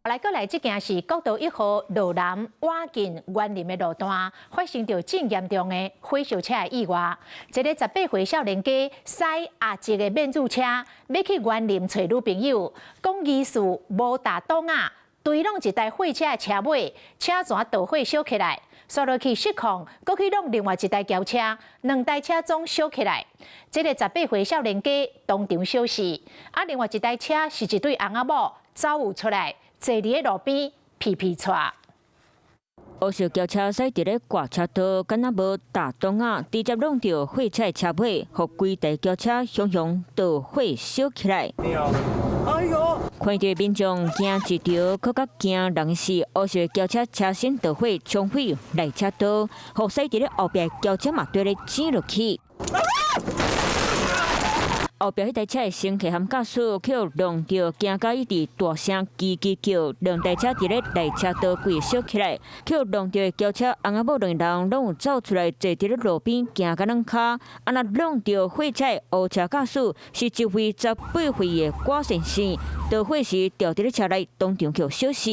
来，这件是国道1号路南瓦近园林的路段，发生着真严重的火烧车的意外。一个18岁少年家驶亚籍的免治车，要去园林找女朋友，讲疑似无打档啊，推弄一台货车的车尾，车全导火烧起来。 刷落去失控，搁去弄另外一台轿车，2台车总烧起来。这个18岁少年家当场烧死，另外一台车是一对翁仔某走有出来，坐伫个路边皮皮喘。乌色轿车驶伫咧挂车道，敢若无打档啊，直接弄到货车的车尾，互规台轿车熊熊导火烧起来。哎呦！看到民众惊一条，更加惊人是乌色轿车车身导火冲毁内车道，互驶伫咧后壁轿车嘛对咧挤落去。 后壁迄台车的乘客和驾驶去弄到惊到一直大声叽叽叫，2台车伫咧内车道规烧起来，去弄到的轿车翁仔某2人拢有走出来，坐伫咧路边行到两骹。那弄到货车的乌车驾驶是一位18岁的郭先生，导火时掉伫咧车内，当场就烧死。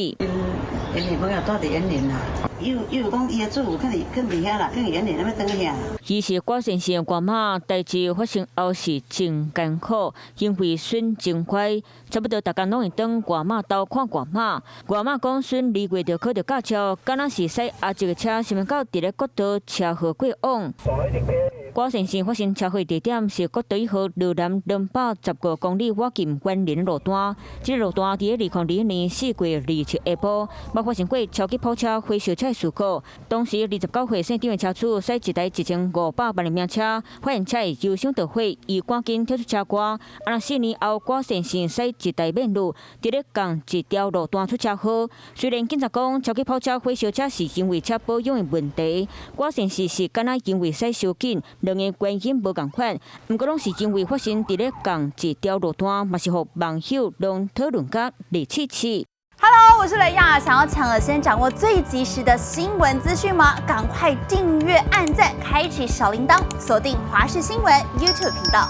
因女朋友住伫园林啦，有讲伊的厝囥伫遐啦，囥园林那边等遐。伊是郭先生的外妈，代志发生后是真艰苦，因为孙真乖，差不多大家拢会当外妈兜看外妈。外妈讲孙2月就考到驾照，敢若是驶亚籍的车，想要到伫咧国道车祸过往。 郭先生发生车祸地点是国道1号路南215公里瓦近园林路段。这个路段伫咧2020年4月27日下晡，冇发生过超级跑车火烧车的事故。当时29岁姓张的车主驶一台1500万的名车，发现车会油箱导火，伊赶紧跳出车外。4年后，郭先生驶一台面路，伫咧共一条路段出车祸。虽然警察讲超级跑车火烧车是因为车保养的问题，郭先生是敢若因为驶伤紧。 2个原因无共款，不过拢是因为发生伫咧共一条路段，嘛是互网友拢讨论甲热气气。Hello， 我是雷亚，想要抢先掌握最及时的新闻资讯吗？赶快订阅、按赞、开启小铃铛，锁定华视新闻 YouTube 频道。